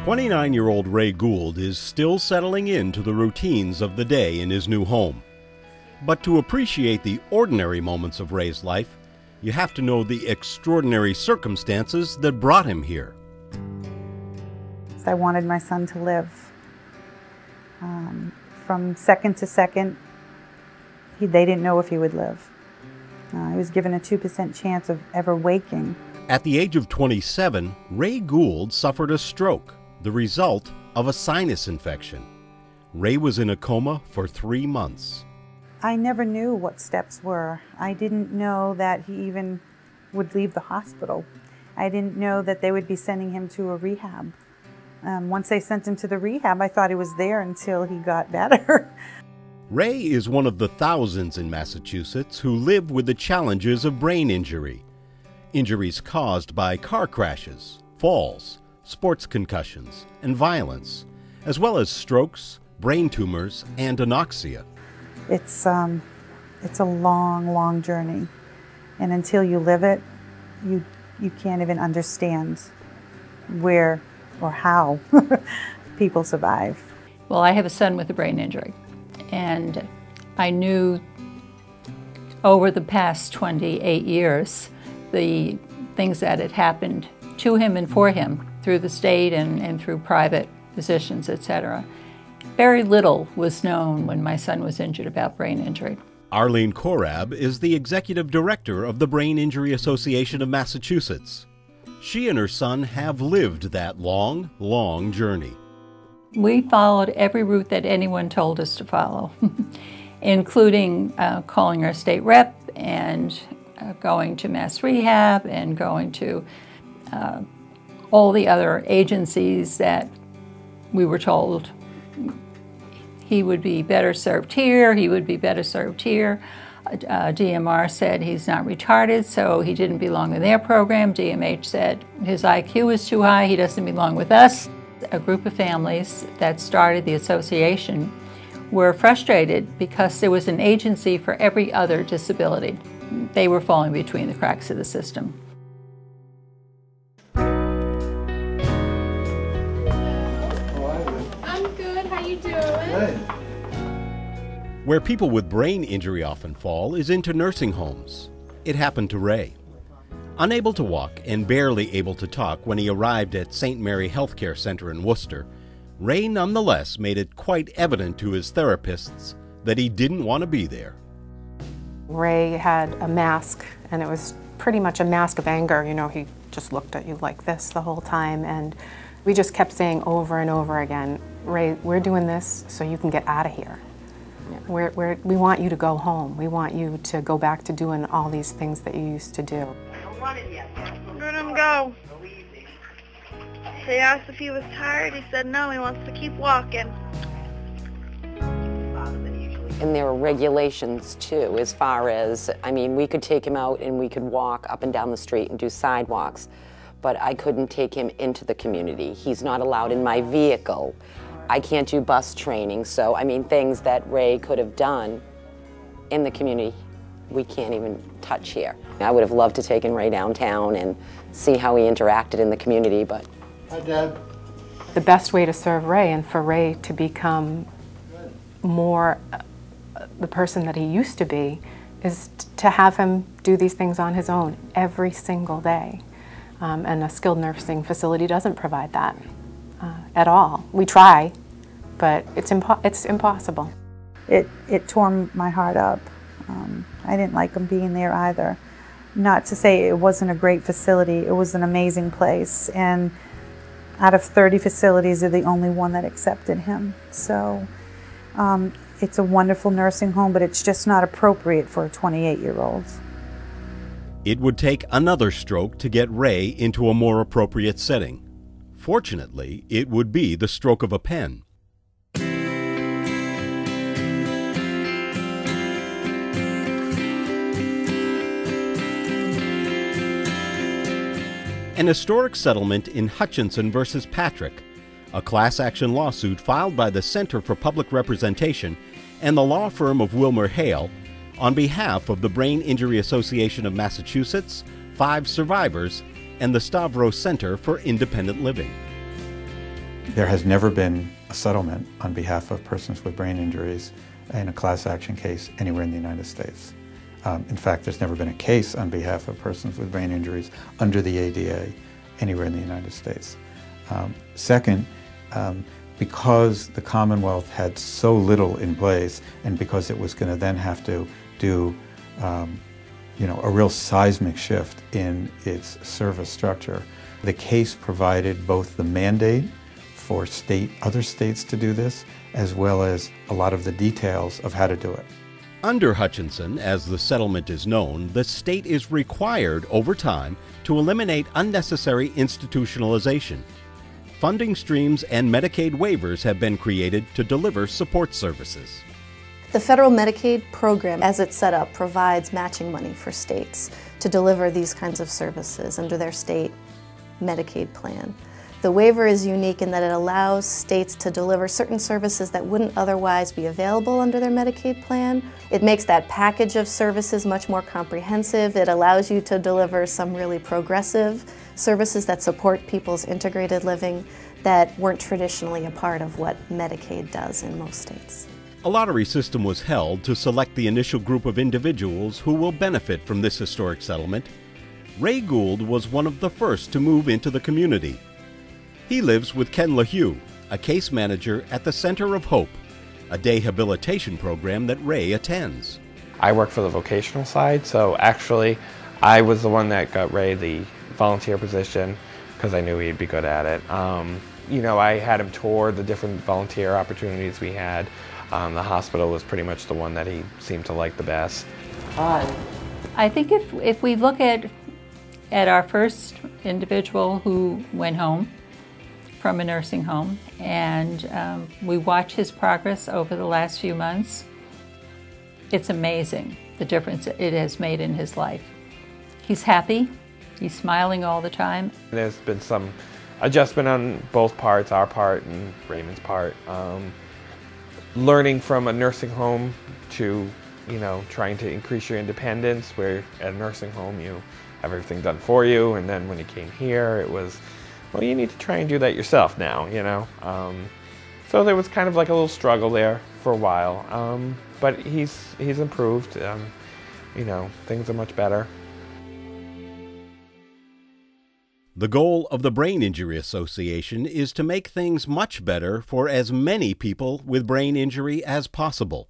29-year-old Ray Gould is still settling into the routines of the day in his new home. But to appreciate the ordinary moments of Ray's life, you have to know the extraordinary circumstances that brought him here. I wanted my son to live. From second to second, they didn't know if he would live. He was given a 2% chance of ever waking. At the age of 27, Ray Gould suffered a stroke, the result of a sinus infection. Ray was in a coma for 3 months. I never knew what steps were. I didn't know that he even would leave the hospital. I didn't know that they would be sending him to a rehab. Once they sent him to the rehab, I thought he was there until he got better. Ray is one of the thousands in Massachusetts who live with the challenges of brain injury. Injuries caused by car crashes, falls, sports concussions, and violence, as well as strokes, brain tumors, and anoxia. It's a long, long journey. And until you live it, you can't even understand where or how people survive. Well, I have a son with a brain injury, and I knew over the past 28 years the things that had happened to him and for him through the state and through private physicians, etc. Very little was known when my son was injured about brain injury. Arlene Korab is the executive director of the Brain Injury Association of Massachusetts. She and her son have lived that long, long journey. We followed every route that anyone told us to follow, including calling our state rep and going to mass rehab and going to all the other agencies that we were told he would be better served here, he would be better served here. DMR said he's not retarded, so he didn't belong in their program. DMH said his IQ is too high, he doesn't belong with us. A group of families that started the association were frustrated because there was an agency for every other disability. They were falling between the cracks of the system. I'm good, how you doing? Good. Where people with brain injury often fall is into nursing homes. It happened to Ray. Unable to walk and barely able to talk when he arrived at St. Mary Healthcare Center in Worcester, Ray nonetheless made it quite evident to his therapists that he didn't want to be there. Ray had a mask, and it was pretty much a mask of anger. You know, he just looked at you like this the whole time, and we just kept saying over and over again, Ray, we're doing this so you can get out of here. We want you to go home. We want you to go back to doing all these things that you used to do. Let him go. They asked if he was tired. He said no, he wants to keep walking. And there are regulations too, as far as, I mean, we could take him out and we could walk up and down the street and do sidewalks, but I couldn't take him into the community. He's not allowed in my vehicle. I can't do bus training, so I mean things that Ray could have done in the community, we can't even touch here. I would have loved to take Ray downtown and see how he interacted in the community, but... Hi, Dad. The best way to serve Ray and for Ray to become more the person that he used to be is to have him do these things on his own every single day. And a skilled nursing facility doesn't provide that at all. We try, but it's impossible. It tore my heart up. I didn't like him being there either. Not to say it wasn't a great facility, it was an amazing place. And out of 30 facilities, they're the only one that accepted him. So it's a wonderful nursing home, but it's just not appropriate for a 28-year-old. It would take another stroke to get Ray into a more appropriate setting. Fortunately, it would be the stroke of a pen. An historic settlement in Hutchinson versus Patrick, a class action lawsuit filed by the Center for Public Representation and the law firm of Wilmer Hale on behalf of the Brain Injury Association of Massachusetts, 5 survivors, and the Stavros Center for Independent Living. There has never been a settlement on behalf of persons with brain injuries in a class action case anywhere in the United States. In fact, there's never been a case on behalf of persons with brain injuries under the ADA anywhere in the United States. Second, because the Commonwealth had so little in place, and because it was going to then have to do a real seismic shift in its service structure, the case provided both the mandate for other states to do this, as well as a lot of the details of how to do it. Under Hutchinson, as the settlement is known, the state is required over time to eliminate unnecessary institutionalization. Funding streams and Medicaid waivers have been created to deliver support services. The federal Medicaid program, as it's set up, provides matching money for states to deliver these kinds of services under their state Medicaid plan. The waiver is unique in that it allows states to deliver certain services that wouldn't otherwise be available under their Medicaid plan. It makes that package of services much more comprehensive. It allows you to deliver some really progressive services that support people's integrated living that weren't traditionally a part of what Medicaid does in most states. A lottery system was held to select the initial group of individuals who will benefit from this historic settlement. Ray Gould was one of the first to move into the community. He lives with Ken LaHue, a case manager at the Center of Hope, a dehabilitation program that Ray attends. I work for the vocational side, so actually I was the one that got Ray the volunteer position because I knew he'd be good at it. I had him tour the different volunteer opportunities we had. The hospital was pretty much the one that he seemed to like the best. I think if we look at our first individual who went home from a nursing home, and we watch his progress over the last few months, it's amazing the difference it has made in his life. He's happy, he's smiling all the time. There's been some adjustment on both parts, our part and Raymond's part. Learning from a nursing home to, trying to increase your independence, where at a nursing home you have everything done for you, and then when he came here it was, well, you need to try and do that yourself now, So there was kind of like a little struggle there for a while, but he's improved. Things are much better. The goal of the Brain Injury Association is to make things much better for as many people with brain injury as possible.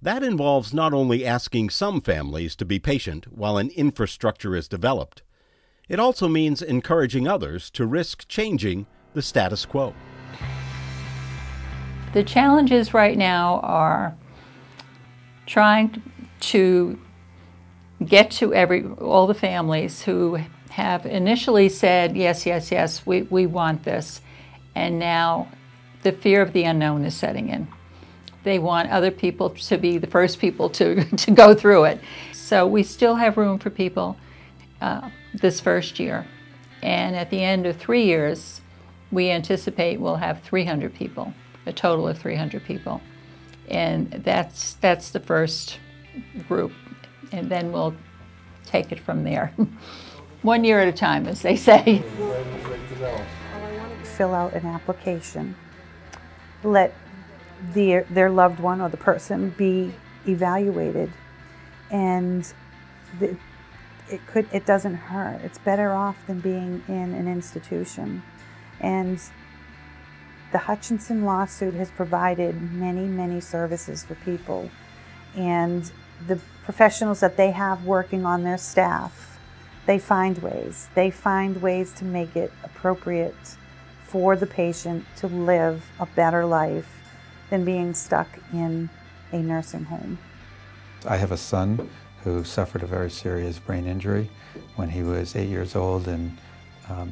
That involves not only asking some families to be patient while an infrastructure is developed, it also means encouraging others to risk changing the status quo. The challenges right now are trying to get to all the families who have initially said, yes, yes, yes, we want this, and now the fear of the unknown is setting in. They want other people to be the first people to go through it. So we still have room for people this first year. And at the end of 3 years, we anticipate we'll have 300 people, a total of 300 people. And that's the first group. And then we'll take it from there. 1 year at a time, as they say. Fill out an application. Let their loved one or the person be evaluated, and it doesn't hurt. It's better off than being in an institution. And the Hutchinson lawsuit has provided many, many services for people, and the professionals that they have working on their staff, they find ways to make it appropriate for the patient to live a better life than being stuck in a nursing home. I have a son who suffered a very serious brain injury when he was 8 years old, and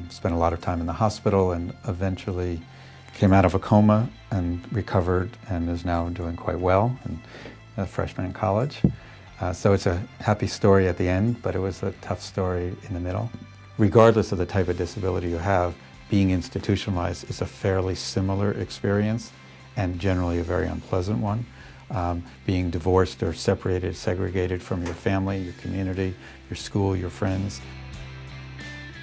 spent a lot of time in the hospital, and eventually came out of a coma and recovered and is now doing quite well, and a freshman in college. So it's a happy story at the end, but it was a tough story in the middle. Regardless of the type of disability you have, being institutionalized is a fairly similar experience, and generally a very unpleasant one. Being divorced or separated, segregated from your family, your community, your school, your friends.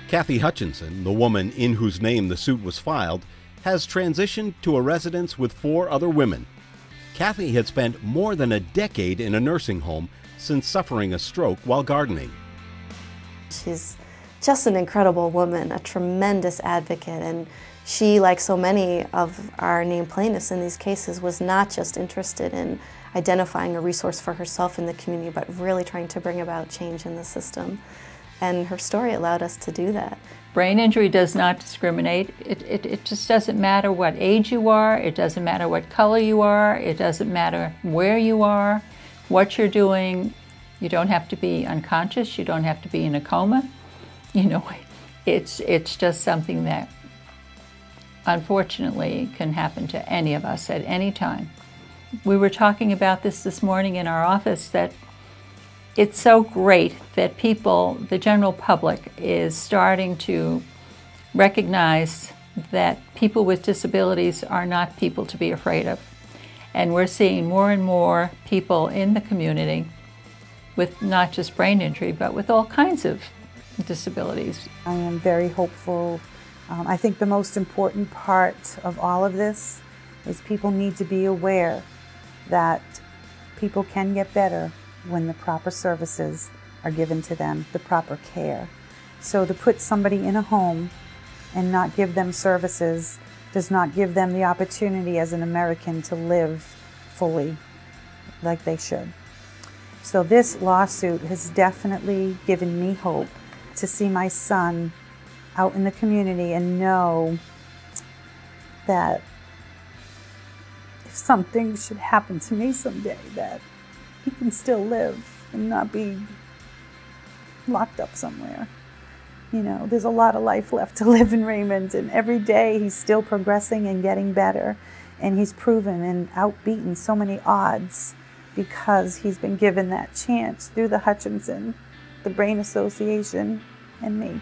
Kathy Hutchinson, the woman in whose name the suit was filed, has transitioned to a residence with 4 other women. Kathy had spent more than a decade in a nursing home since suffering a stroke while gardening. She's just an incredible woman, a tremendous advocate, and she, like so many of our named plaintiffs in these cases, was not just interested in identifying a resource for herself in the community, but really trying to bring about change in the system. And her story allowed us to do that. Brain injury does not discriminate. It just doesn't matter what age you are, it doesn't matter what color you are, it doesn't matter where you are, what you're doing. You don't have to be unconscious, you don't have to be in a coma. You know, it's just something that unfortunately can happen to any of us at any time. We were talking about this morning in our office, that it's so great that people, the general public, is starting to recognize that people with disabilities are not people to be afraid of. And we're seeing more and more people in the community with not just brain injury, but with all kinds of disabilities. I am very hopeful. I think the most important part of all of this is people need to be aware that people can get better when the proper services are given to them, the proper care. So to put somebody in a home and not give them services does not give them the opportunity as an American to live fully like they should. So this lawsuit has definitely given me hope to see my son out in the community and know that if something should happen to me someday, that he can still live and not be locked up somewhere. You know, there's a lot of life left to live in Raymond, and every day he's still progressing and getting better, and he's proven and outbeaten so many odds because he's been given that chance through the Hutchinson, the Brain Association, and me.